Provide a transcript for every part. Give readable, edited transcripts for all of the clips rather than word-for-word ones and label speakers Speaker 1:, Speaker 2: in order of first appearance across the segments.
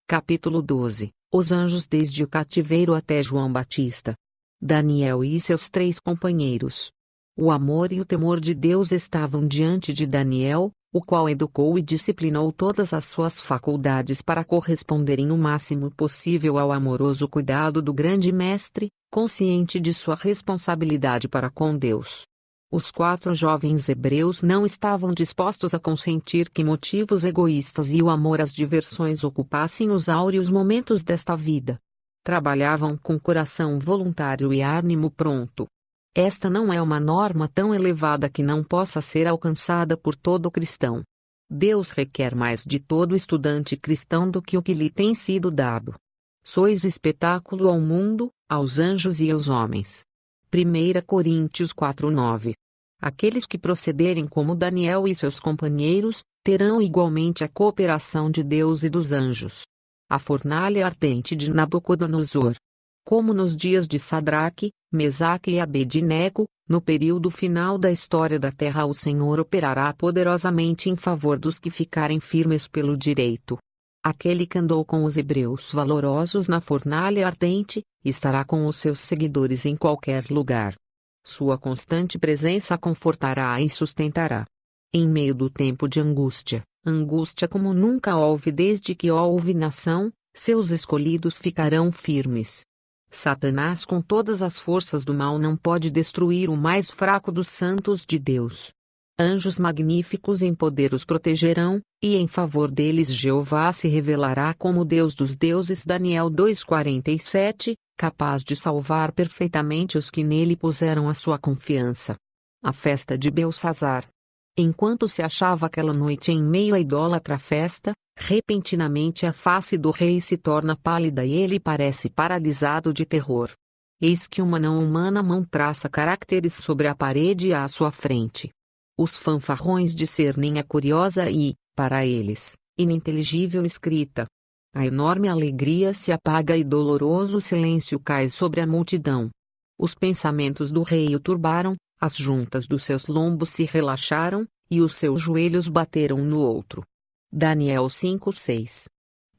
Speaker 1: Capítulo 12. Os anjos desde o cativeiro até João Batista. Daniel e seus 3 companheiros. O amor e o temor de Deus estavam diante de Daniel, o qual educou e disciplinou todas as suas faculdades para corresponderem o máximo possível ao amoroso cuidado do grande mestre, consciente de sua responsabilidade para com Deus. Os 4 jovens hebreus não estavam dispostos a consentir que motivos egoístas e o amor às diversões ocupassem os áureos momentos desta vida. Trabalhavam com coração voluntário e ânimo pronto. Esta não é uma norma tão elevada que não possa ser alcançada por todo cristão. Deus requer mais de todo estudante cristão do que o que lhe tem sido dado. Sois espetáculo ao mundo, aos anjos e aos homens. 1 Coríntios 4:9. Aqueles que procederem como Daniel e seus companheiros, terão igualmente a cooperação de Deus e dos anjos. A fornalha ardente de Nabucodonosor. Como nos dias de Sadraque, Mesaque e Abednego, no período final da história da terra o Senhor operará poderosamente em favor dos que ficarem firmes pelo direito. Aquele que andou com os hebreus valorosos na fornalha ardente, estará com os seus seguidores em qualquer lugar. Sua constante presença confortará e sustentará. Em meio do tempo de angústia, angústia como nunca houve desde que houve nação, seus escolhidos ficarão firmes. Satanás com todas as forças do mal não pode destruir o mais fraco dos santos de Deus. Anjos magníficos em poder os protegerão, e em favor deles Jeová se revelará como Deus dos deuses. Daniel 2:47, capaz de salvar perfeitamente os que nele puseram a sua confiança. A festa de Belsazar. Enquanto se achava aquela noite em meio à idólatra festa, repentinamente a face do rei se torna pálida e ele parece paralisado de terror. Eis que uma não humana mão traça caracteres sobre a parede à sua frente. Os fanfarrões discernem a curiosa e, para eles, ininteligível escrita. A enorme alegria se apaga e doloroso silêncio cai sobre a multidão. Os pensamentos do rei o turbaram, as juntas dos seus lombos se relaxaram, e os seus joelhos bateram no outro. Daniel 5:6.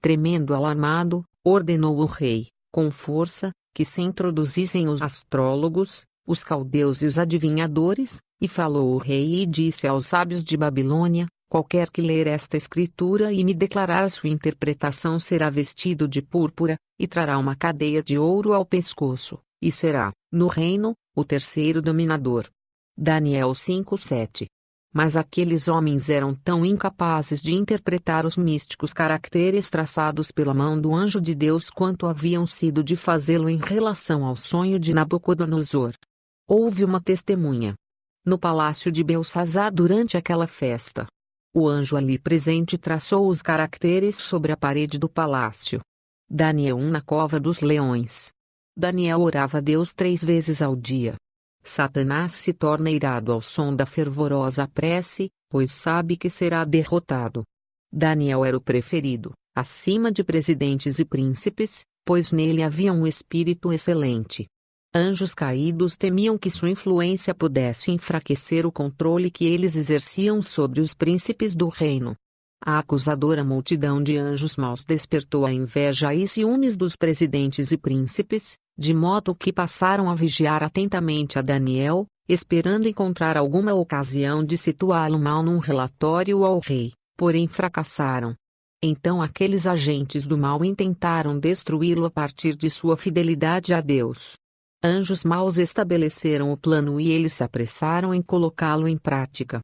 Speaker 1: Tremendo alarmado, ordenou o rei, com força, que se introduzissem os astrólogos, os caldeus e os adivinhadores, e falou o rei e disse aos sábios de Babilônia: qualquer que ler esta escritura e me declarar sua interpretação será vestido de púrpura, e trará uma cadeia de ouro ao pescoço, e será, no reino, o terceiro dominador. Daniel 5:7. Mas aqueles homens eram tão incapazes de interpretar os místicos caracteres traçados pela mão do anjo de Deus quanto haviam sido de fazê-lo em relação ao sonho de Nabucodonosor. Houve uma testemunha no palácio de Belsazar durante aquela festa. O anjo ali presente traçou os caracteres sobre a parede do palácio. Daniel 1 na cova dos leões. Daniel orava a Deus 3 vezes ao dia. Satanás se torna irado ao som da fervorosa prece, pois sabe que será derrotado. Daniel era o preferido, acima de presidentes e príncipes, pois nele havia um espírito excelente. Anjos caídos temiam que sua influência pudesse enfraquecer o controle que eles exerciam sobre os príncipes do reino. A acusadora multidão de anjos maus despertou a inveja e ciúmes dos presidentes e príncipes, de modo que passaram a vigiar atentamente a Daniel, esperando encontrar alguma ocasião de situá-lo mal num relatório ao rei, porém fracassaram. Então aqueles agentes do mal intentaram destruí-lo a partir de sua fidelidade a Deus. Anjos maus estabeleceram o plano e eles se apressaram em colocá-lo em prática.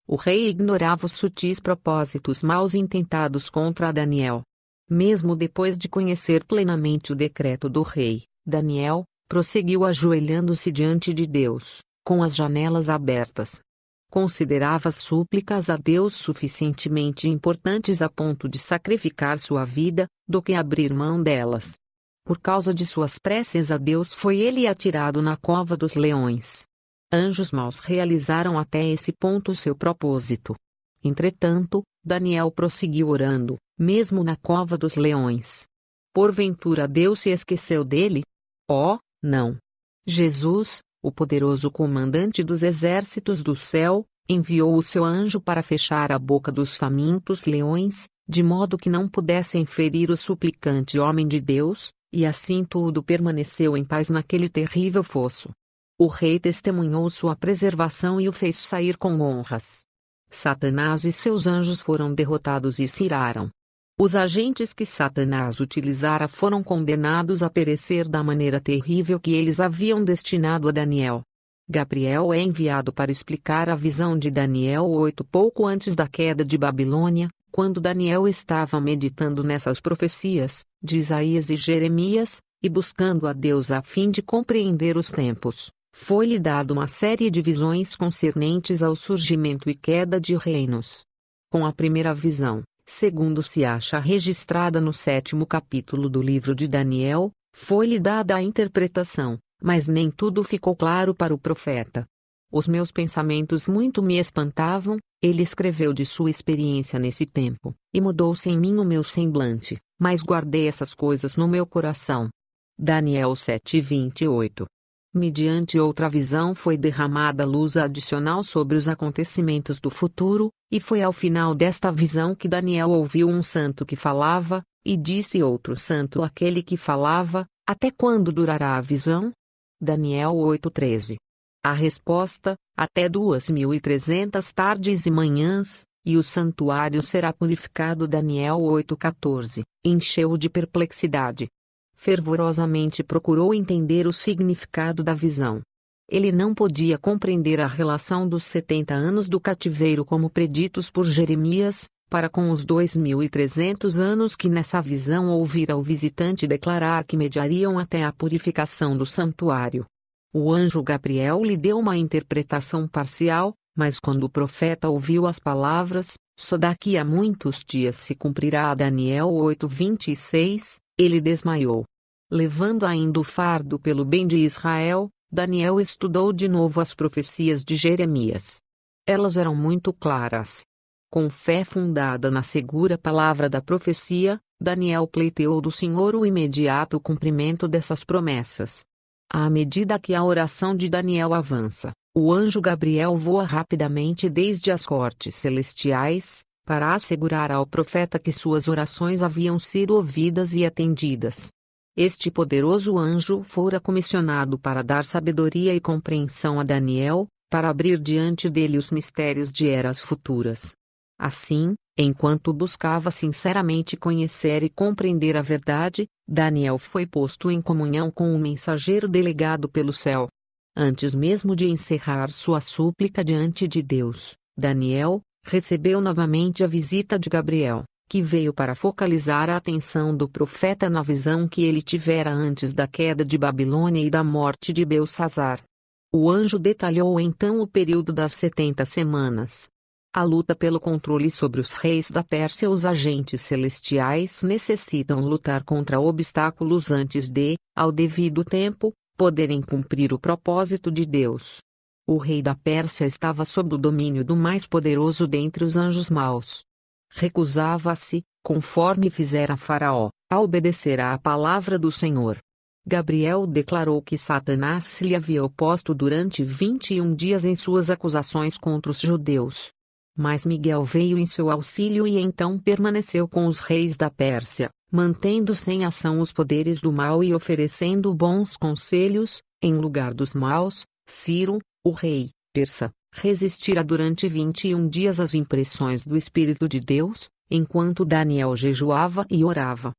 Speaker 1: O rei ignorava os sutis propósitos maus intentados contra Daniel. Mesmo depois de conhecer plenamente o decreto do rei, Daniel prosseguiu ajoelhando-se diante de Deus, com as janelas abertas. Considerava as súplicas a Deus suficientemente importantes a ponto de sacrificar sua vida, do que abrir mão delas. Por causa de suas preces a Deus foi ele atirado na cova dos leões. Anjos maus realizaram até esse ponto seu propósito. Entretanto, Daniel prosseguiu orando, mesmo na cova dos leões. Porventura Deus se esqueceu dele? Oh, não! Jesus, o poderoso comandante dos exércitos do céu, enviou o seu anjo para fechar a boca dos famintos leões, de modo que não pudessem ferir o suplicante homem de Deus, e assim tudo permaneceu em paz naquele terrível fosso. O rei testemunhou sua preservação e o fez sair com honras. Satanás e seus anjos foram derrotados e se iraram. Os agentes que Satanás utilizara foram condenados a perecer da maneira terrível que eles haviam destinado a Daniel. Gabriel é enviado para explicar a visão de Daniel 8 pouco antes da queda de Babilônia, quando Daniel estava meditando nessas profecias, de Isaías e Jeremias, e buscando a Deus a fim de compreender os tempos. Foi-lhe dado uma série de visões concernentes ao surgimento e queda de reinos. Com a primeira visão, segundo se acha registrada no 7º capítulo do livro de Daniel, foi-lhe dada a interpretação, mas nem tudo ficou claro para o profeta. Os meus pensamentos muito me espantavam, ele escreveu de sua experiência nesse tempo, e mudou-se em mim o meu semblante, mas guardei essas coisas no meu coração. Daniel 7:28. Mediante outra visão foi derramada luz adicional sobre os acontecimentos do futuro, e foi ao final desta visão que Daniel ouviu um santo que falava, e disse outro santo àquele que falava: até quando durará a visão? Daniel 8:13. A resposta: até 2300 tardes e manhãs, e o santuário será purificado. Daniel 8:14, encheu de perplexidade. Fervorosamente procurou entender o significado da visão. Ele não podia compreender a relação dos 70 anos do cativeiro como preditos por Jeremias, para com os 2300 anos que nessa visão ouvira o visitante declarar que mediariam até a purificação do santuário. O anjo Gabriel lhe deu uma interpretação parcial, mas quando o profeta ouviu as palavras, só daqui a muitos dias se cumprirá. Daniel 8:26, ele desmaiou. Levando ainda o fardo pelo bem de Israel, Daniel estudou de novo as profecias de Jeremias. Elas eram muito claras. Com fé fundada na segura palavra da profecia, Daniel pleiteou do Senhor o imediato cumprimento dessas promessas. À medida que a oração de Daniel avança, o anjo Gabriel voa rapidamente desde as cortes celestiais, para assegurar ao profeta que suas orações haviam sido ouvidas e atendidas. Este poderoso anjo fora comissionado para dar sabedoria e compreensão a Daniel, para abrir diante dele os mistérios de eras futuras. Assim, enquanto buscava sinceramente conhecer e compreender a verdade, Daniel foi posto em comunhão com o mensageiro delegado pelo céu. Antes mesmo de encerrar sua súplica diante de Deus, Daniel recebeu novamente a visita de Gabriel, que veio para focalizar a atenção do profeta na visão que ele tivera antes da queda de Babilônia e da morte de Belsassar. O anjo detalhou então o período das 70 semanas. A luta pelo controle sobre os reis da Pérsia. Os agentes celestiais necessitam lutar contra obstáculos antes de, ao devido tempo, poderem cumprir o propósito de Deus. O rei da Pérsia estava sob o domínio do mais poderoso dentre os anjos maus. Recusava-se, conforme fizera Faraó, a obedecer à palavra do Senhor. Gabriel declarou que Satanás se lhe havia oposto durante 21 dias em suas acusações contra os judeus. Mas Miguel veio em seu auxílio e então permaneceu com os reis da Pérsia, mantendo sem ação os poderes do mal e oferecendo bons conselhos. Em lugar dos maus, Ciro, o rei persa, resistira durante 21 dias às impressões do Espírito de Deus, enquanto Daniel jejuava e orava.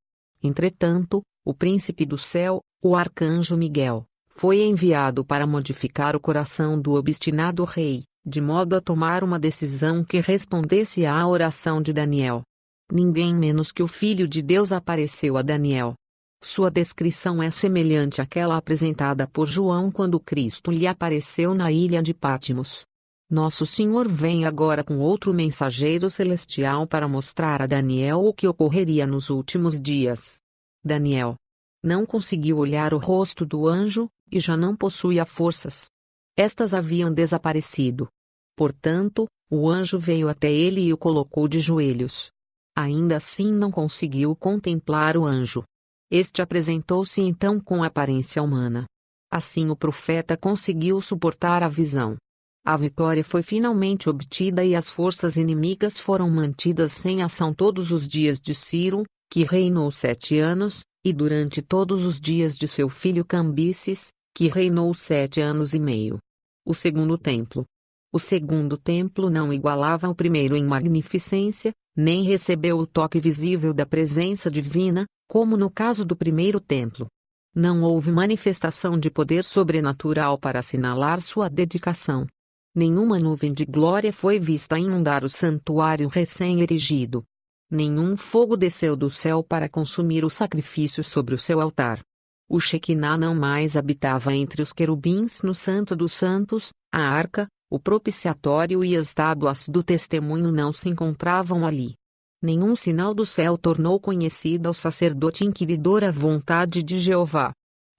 Speaker 1: Entretanto, o príncipe do céu, o arcanjo Miguel, foi enviado para modificar o coração do obstinado rei, de modo a tomar uma decisão que respondesse à oração de Daniel. Ninguém menos que o Filho de Deus apareceu a Daniel. Sua descrição é semelhante àquela apresentada por João quando Cristo lhe apareceu na ilha de Patmos. Nosso Senhor vem agora com outro mensageiro celestial para mostrar a Daniel o que ocorreria nos últimos dias. Daniel não conseguiu olhar o rosto do anjo, e já não possuía forças. Estas haviam desaparecido. Portanto, o anjo veio até ele e o colocou de joelhos. Ainda assim não conseguiu contemplar o anjo. Este apresentou-se então com aparência humana. Assim o profeta conseguiu suportar a visão. A vitória foi finalmente obtida e as forças inimigas foram mantidas sem ação todos os dias de Ciro, que reinou 7 anos, e durante todos os dias de seu filho Cambises, que reinou 7 anos e meio. O segundo templo. O segundo templo não igualava o primeiro em magnificência, nem recebeu o toque visível da presença divina, como no caso do primeiro templo. Não houve manifestação de poder sobrenatural para assinalar sua dedicação. Nenhuma nuvem de glória foi vista inundar o santuário recém-erigido. Nenhum fogo desceu do céu para consumir o sacrifício sobre o seu altar. O Shekinah não mais habitava entre os querubins no Santo dos Santos, a arca, o propiciatório e as tábuas do testemunho não se encontravam ali. Nenhum sinal do céu tornou conhecida ao sacerdote inquiridor a vontade de Jeová.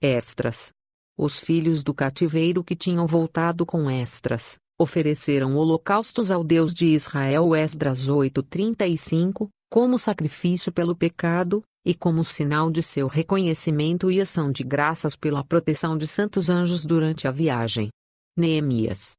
Speaker 1: Esdras. Os filhos do cativeiro que tinham voltado com Esdras, ofereceram holocaustos ao Deus de Israel. Esdras 8:35, como sacrifício pelo pecado, e como sinal de seu reconhecimento e ação de graças pela proteção de santos anjos durante a viagem. Neemias.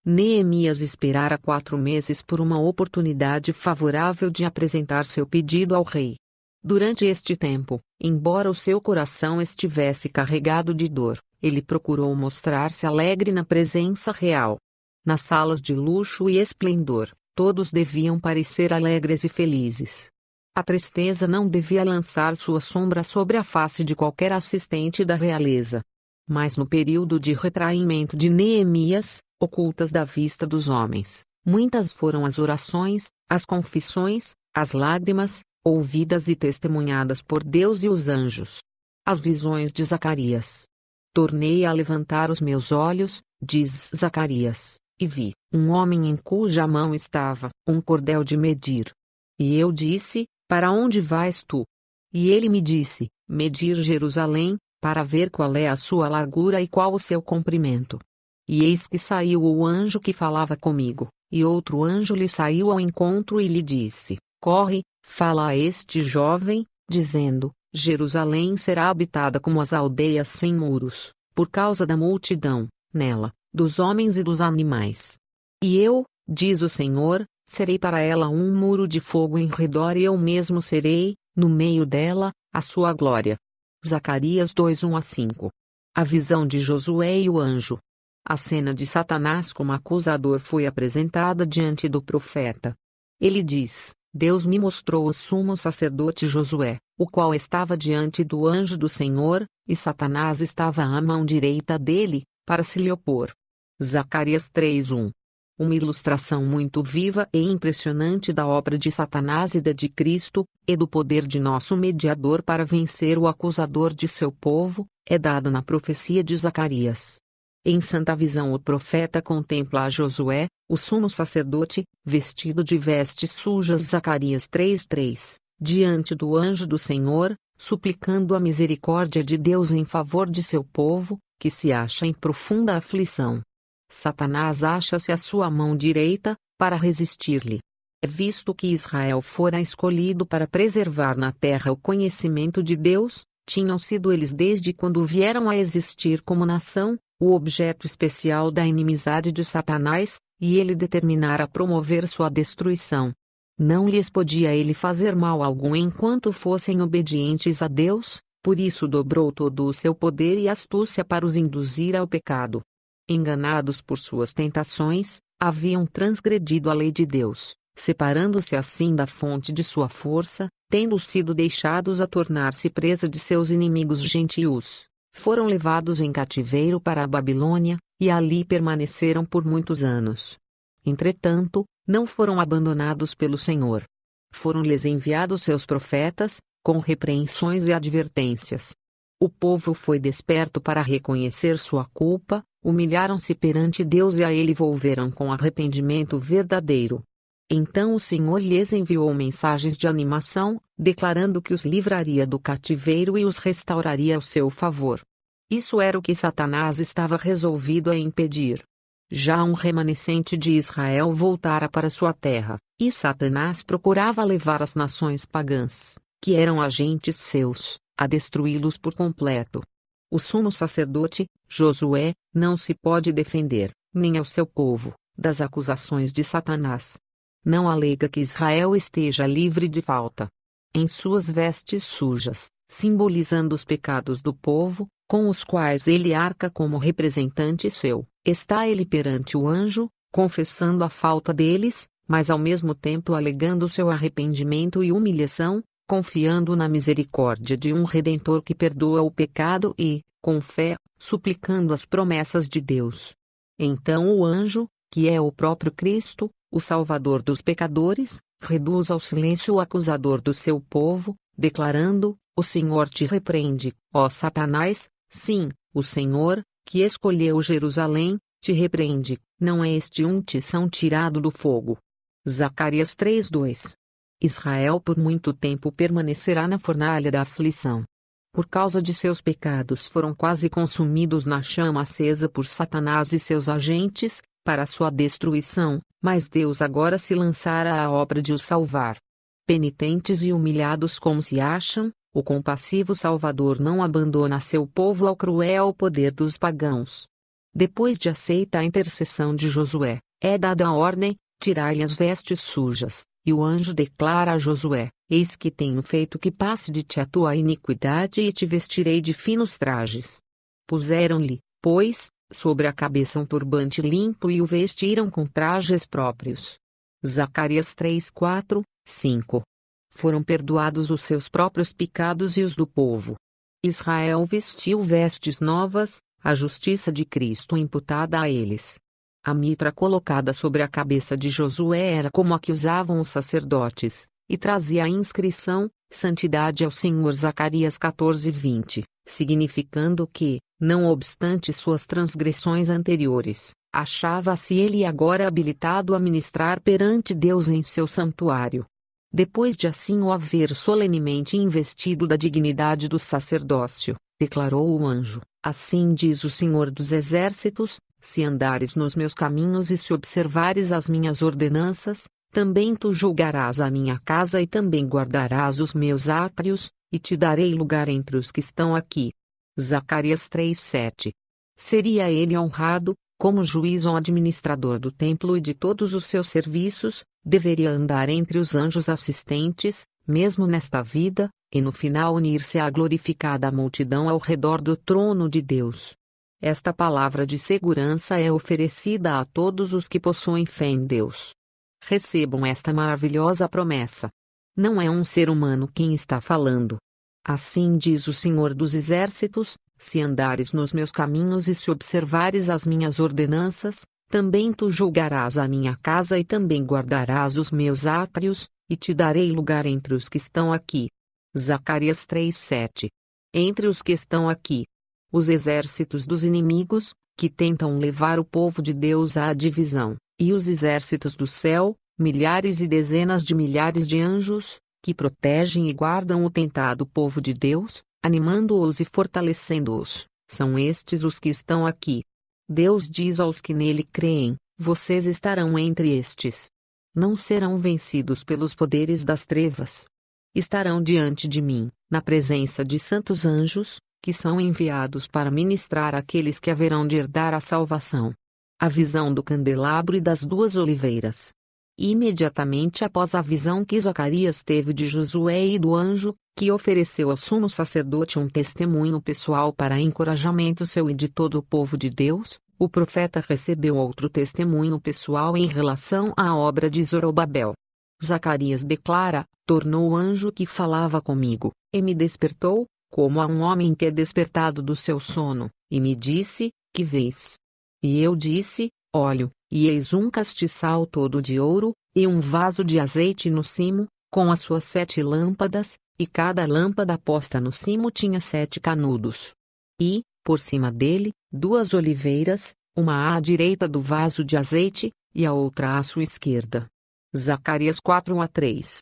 Speaker 1: Neemias esperara 4 meses por uma oportunidade favorável de apresentar seu pedido ao rei. Durante este tempo, embora o seu coração estivesse carregado de dor, ele procurou mostrar-se alegre na presença real. Nas salas de luxo e esplendor, todos deviam parecer alegres e felizes. A tristeza não devia lançar sua sombra sobre a face de qualquer assistente da realeza. Mas no período de retraimento de Neemias, ocultas da vista dos homens, muitas foram as orações, as confissões, as lágrimas, ouvidas e testemunhadas por Deus e os anjos. As visões de Zacarias. Tornei a levantar os meus olhos, diz Zacarias, e vi um homem em cuja mão estava um cordel de medir. E eu disse: para onde vais tu? E ele me disse: medir Jerusalém, para ver qual é a sua largura e qual o seu comprimento. E eis que saiu o anjo que falava comigo, e outro anjo lhe saiu ao encontro e lhe disse: corre, fala a este jovem, dizendo: Jerusalém será habitada como as aldeias sem muros, por causa da multidão, nela, dos homens e dos animais. E eu, diz o Senhor, serei para ela um muro de fogo em redor e eu mesmo serei, no meio dela, a sua glória. Zacarias 2:1-5. A visão de Josué e o anjo. A cena de Satanás como acusador foi apresentada diante do profeta. Ele diz: Deus me mostrou o sumo sacerdote Josué, o qual estava diante do anjo do Senhor, e Satanás estava à mão direita dele, para se lhe opor. Zacarias 3:1. Uma ilustração muito viva e impressionante da obra de Satanás e da de Cristo, e do poder de nosso mediador para vencer o acusador de seu povo, é dado na profecia de Zacarias. Em santa visão o profeta contempla a Josué, o sumo sacerdote, vestido de vestes sujas. Zacarias 3:3, diante do anjo do Senhor, suplicando a misericórdia de Deus em favor de seu povo, que se acha em profunda aflição. Satanás acha-se à sua mão direita, para resistir-lhe. Visto que Israel fora escolhido para preservar na terra o conhecimento de Deus, tinham sido eles desde quando vieram a existir como nação, o objeto especial da inimizade de Satanás, e ele determinara promover sua destruição. Não lhes podia ele fazer mal algum enquanto fossem obedientes a Deus, por isso dobrou todo o seu poder e astúcia para os induzir ao pecado. Enganados por suas tentações, haviam transgredido a lei de Deus, separando-se assim da fonte de sua força, tendo sido deixados a tornar-se presa de seus inimigos gentios. Foram levados em cativeiro para a Babilônia, e ali permaneceram por muitos anos. Entretanto, não foram abandonados pelo Senhor. Foram-lhes enviados seus profetas, com repreensões e advertências. O povo foi desperto para reconhecer sua culpa, humilharam-se perante Deus e a ele volveram com arrependimento verdadeiro. Então o Senhor lhes enviou mensagens de animação, declarando que os livraria do cativeiro e os restauraria ao seu favor. Isso era o que Satanás estava resolvido a impedir. Já um remanescente de Israel voltara para sua terra, e Satanás procurava levar as nações pagãs, que eram agentes seus, a destruí-los por completo. O sumo sacerdote, Josué, não se pode defender, nem ao seu povo, das acusações de Satanás. Não alega que Israel esteja livre de falta. Em suas vestes sujas, simbolizando os pecados do povo, com os quais ele arca como representante seu, está ele perante o anjo, confessando a falta deles, mas ao mesmo tempo alegando seu arrependimento e humilhação, confiando na misericórdia de um Redentor que perdoa o pecado e, com fé, suplicando as promessas de Deus. Então o anjo, que é o próprio Cristo, o Salvador dos pecadores, reduz ao silêncio o acusador do seu povo, declarando: O Senhor te repreende, ó Satanás. Sim, o Senhor, que escolheu Jerusalém, te repreende. Não é este um tição tirado do fogo? Zacarias 3:2. Israel por muito tempo permanecerá na fornalha da aflição. Por causa de seus pecados foram quase consumidos na chama acesa por Satanás e seus agentes, para sua destruição, mas Deus agora se lançara à obra de os salvar. Penitentes e humilhados como se acham, o compassivo Salvador não abandona seu povo ao cruel poder dos pagãos. Depois de aceita a intercessão de Josué, é dada a ordem: tirai as vestes sujas, e o anjo declara a Josué: Eis que tenho feito que passe de ti a tua iniquidade e te vestirei de finos trajes. Puseram-lhe, pois, sobre a cabeça um turbante limpo e o vestiram com trajes próprios. Zacarias 3:4, 5. Foram perdoados os seus próprios pecados e os do povo. Israel vestiu vestes novas, a justiça de Cristo imputada a eles. A mitra colocada sobre a cabeça de Josué era como a que usavam os sacerdotes, e trazia a inscrição: Santidade ao Senhor. Zacarias 14:20, significando que, não obstante suas transgressões anteriores, achava-se ele agora habilitado a ministrar perante Deus em seu santuário. Depois de assim o haver solenemente investido da dignidade do sacerdócio, declarou o anjo: Assim diz o Senhor dos Exércitos: se andares nos meus caminhos e se observares as minhas ordenanças, também tu julgarás a minha casa e também guardarás os meus átrios, e te darei lugar entre os que estão aqui. Zacarias 3:7. Seria ele honrado, como juiz ou administrador do templo e de todos os seus serviços, deveria andar entre os anjos assistentes, mesmo nesta vida, e no final unir-se à glorificada multidão ao redor do trono de Deus. Esta palavra de segurança é oferecida a todos os que possuem fé em Deus. Recebam esta maravilhosa promessa. Não é um ser humano quem está falando. Assim diz o Senhor dos Exércitos: se andares nos meus caminhos e se observares as minhas ordenanças, também tu julgarás a minha casa e também guardarás os meus átrios, e te darei lugar entre os que estão aqui. Zacarias 3:7. Entre os que estão aqui. Os exércitos dos inimigos, que tentam levar o povo de Deus à divisão, e os exércitos do céu, milhares e dezenas de milhares de anjos, que protegem e guardam o tentado povo de Deus, animando-os e fortalecendo-os, são estes os que estão aqui. Deus diz aos que nele creem: vocês estarão entre estes. Não serão vencidos pelos poderes das trevas. Estarão diante de mim, na presença de santos anjos, que são enviados para ministrar àqueles que haverão de herdar a salvação. A visão do candelabro e das duas oliveiras. Imediatamente após a visão que Zacarias teve de Josué e do anjo, que ofereceu ao sumo sacerdote um testemunho pessoal para encorajamento seu e de todo o povo de Deus, o profeta recebeu outro testemunho pessoal em relação à obra de Zorobabel. Zacarias declara: tornou o anjo que falava comigo, e me despertou, como a um homem que é despertado do seu sono, e me disse: que vês? E eu disse: olho, e eis um castiçal todo de ouro, e um vaso de azeite no cimo, com as suas 7 lâmpadas, e cada lâmpada posta no cimo tinha 7 canudos. E, por cima dele, 2 oliveiras, uma à direita do vaso de azeite, e a outra à sua esquerda. Zacarias 4:3.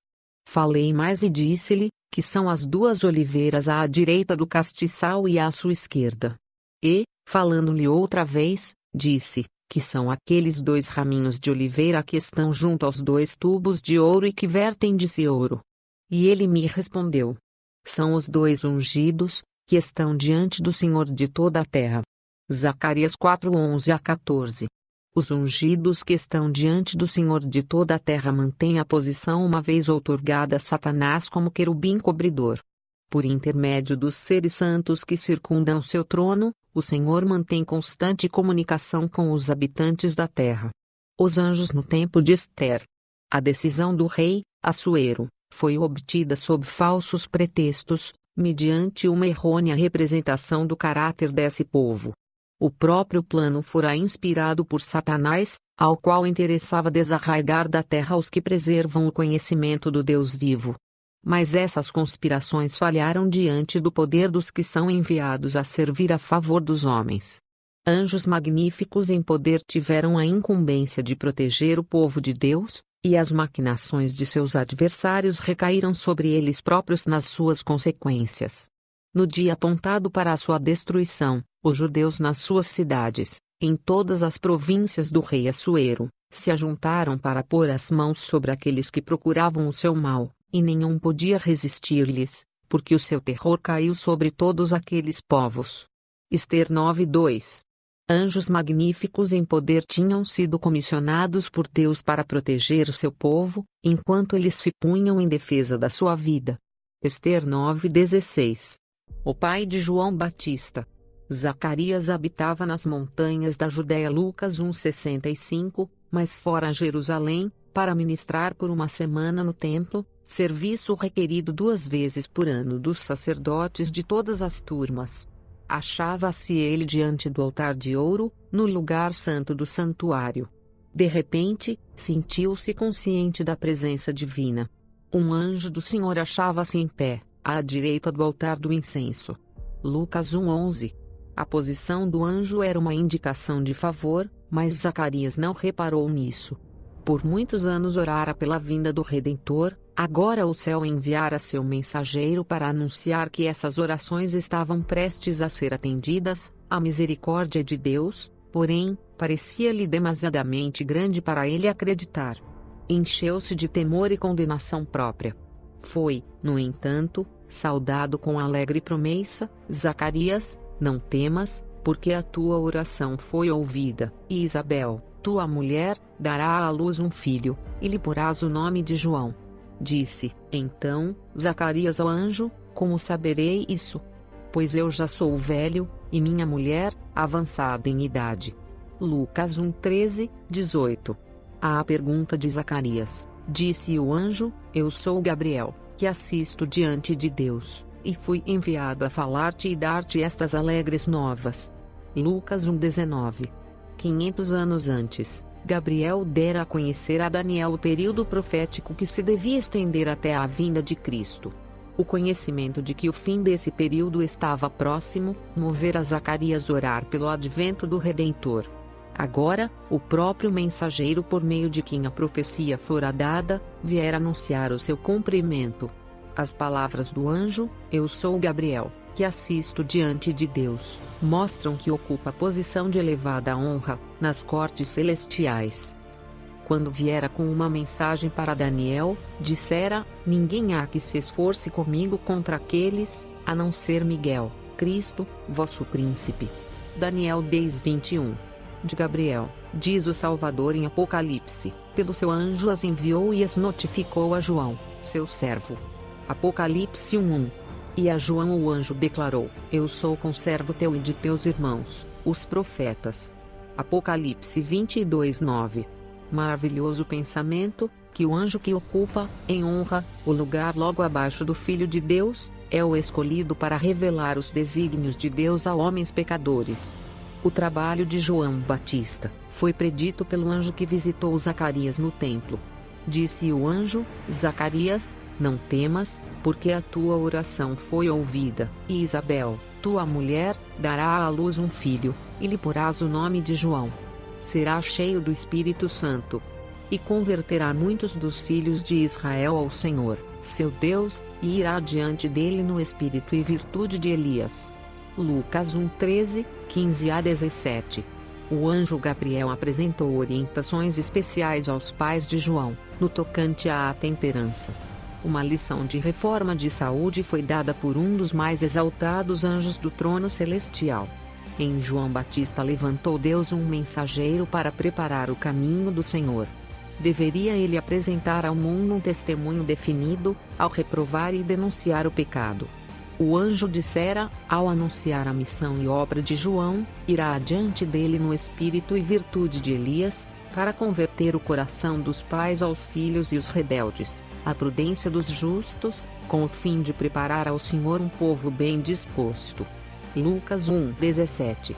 Speaker 1: Falei mais e disse-lhe, que são as 2 oliveiras à direita do castiçal e à sua esquerda. E, falando-lhe outra vez, disse, que são aqueles 2 raminhos de oliveira que estão junto aos 2 tubos de ouro e que vertem de si ouro. E ele me respondeu: são os 2 ungidos, que estão diante do Senhor de toda a terra. Zacarias 4:11-14. Os ungidos que estão diante do Senhor de toda a terra mantêm a posição uma vez outorgada a Satanás como querubim cobridor. Por intermédio dos seres santos que circundam seu trono, o Senhor mantém constante comunicação com os habitantes da terra. Os anjos no tempo de Ester. A decisão do rei, Assuero, foi obtida sob falsos pretextos, mediante uma errônea representação do caráter desse povo. O próprio plano fora inspirado por Satanás, ao qual interessava desarraigar da terra os que preservam o conhecimento do Deus vivo. Mas essas conspirações falharam diante do poder dos que são enviados a servir a favor dos homens. Anjos magníficos em poder tiveram a incumbência de proteger o povo de Deus, e as maquinações de seus adversários recaíram sobre eles próprios nas suas consequências. No dia apontado para a sua destruição, os judeus nas suas cidades, em todas as províncias do rei Assuero, se ajuntaram para pôr as mãos sobre aqueles que procuravam o seu mal, e nenhum podia resistir-lhes, porque o seu terror caiu sobre todos aqueles povos. Ester 9:2. Anjos magníficos em poder tinham sido comissionados por Deus para proteger o seu povo, enquanto eles se punham em defesa da sua vida. Ester 9:16. O pai de João Batista. Zacarias habitava nas montanhas da Judéia. Lucas 1:65, mas fora Jerusalém, para ministrar por uma semana no templo, serviço requerido 2 vezes por ano dos sacerdotes de todas as turmas. Achava-se ele diante do altar de ouro, no lugar santo do santuário. De repente, sentiu-se consciente da presença divina. Um anjo do Senhor achava-se em pé, à direita do altar do incenso. Lucas 1:11. A posição do anjo era uma indicação de favor, mas Zacarias não reparou nisso. Por muitos anos orara pela vinda do Redentor, agora o céu enviara seu mensageiro para anunciar que essas orações estavam prestes a ser atendidas. A misericórdia de Deus, porém, parecia-lhe demasiadamente grande para ele acreditar. Encheu-se de temor e condenação própria. Foi, no entanto, saudado com alegre promessa: Zacarias, não temas, porque a tua oração foi ouvida, e Isabel, tua mulher, dará à luz um filho, e lhe porás o nome de João. Disse, então, Zacarias ao anjo: como saberei isso? Pois eu já sou velho, e minha mulher, avançada em idade. Lucas 1:13-18. À pergunta de Zacarias, disse o anjo: eu sou Gabriel, que assisto diante de Deus, e fui enviado a falar-te e dar-te estas alegres novas. Lucas 1:19. 500 anos antes, Gabriel dera a conhecer a Daniel o período profético que se devia estender até a vinda de Cristo. O conhecimento de que o fim desse período estava próximo, movera Zacarias orar pelo advento do Redentor. Agora, o próprio mensageiro por meio de quem a profecia fora dada, viera anunciar o seu cumprimento. As palavras do anjo, eu sou Gabriel, que assisto diante de Deus, mostram que ocupa posição de elevada honra, nas cortes celestiais. Quando viera com uma mensagem para Daniel, dissera, ninguém há que se esforce comigo contra aqueles, a não ser Miguel, Cristo, vosso príncipe. Daniel 10:21. De Gabriel, diz o Salvador em Apocalipse, pelo seu anjo as enviou e as notificou a João, seu servo. Apocalipse 1:1. E a João o anjo declarou, eu sou conservo teu e de teus irmãos, os profetas. Apocalipse 22:9. Maravilhoso pensamento, que o anjo que ocupa, em honra, o lugar logo abaixo do Filho de Deus, é o escolhido para revelar os desígnios de Deus a homens pecadores. O trabalho de João Batista foi predito pelo anjo que visitou Zacarias no templo. Disse o anjo, Zacarias, não temas, porque a tua oração foi ouvida, e Isabel, tua mulher, dará à luz um filho, e lhe porás o nome de João. Será cheio do Espírito Santo, e converterá muitos dos filhos de Israel ao Senhor, seu Deus, e irá diante dele no espírito e virtude de Elias. Lucas 1:13, 15-17. O anjo Gabriel apresentou orientações especiais aos pais de João, no tocante à temperança. Uma lição de reforma de saúde foi dada por um dos mais exaltados anjos do trono celestial. Em João Batista levantou Deus um mensageiro para preparar o caminho do Senhor. Deveria ele apresentar ao mundo um testemunho definido, ao reprovar e denunciar o pecado. O anjo dissera, ao anunciar a missão e obra de João, irá adiante dele no espírito e virtude de Elias, para converter o coração dos pais aos filhos e os rebeldes, a prudência dos justos, com o fim de preparar ao Senhor um povo bem disposto. Lucas 1:17.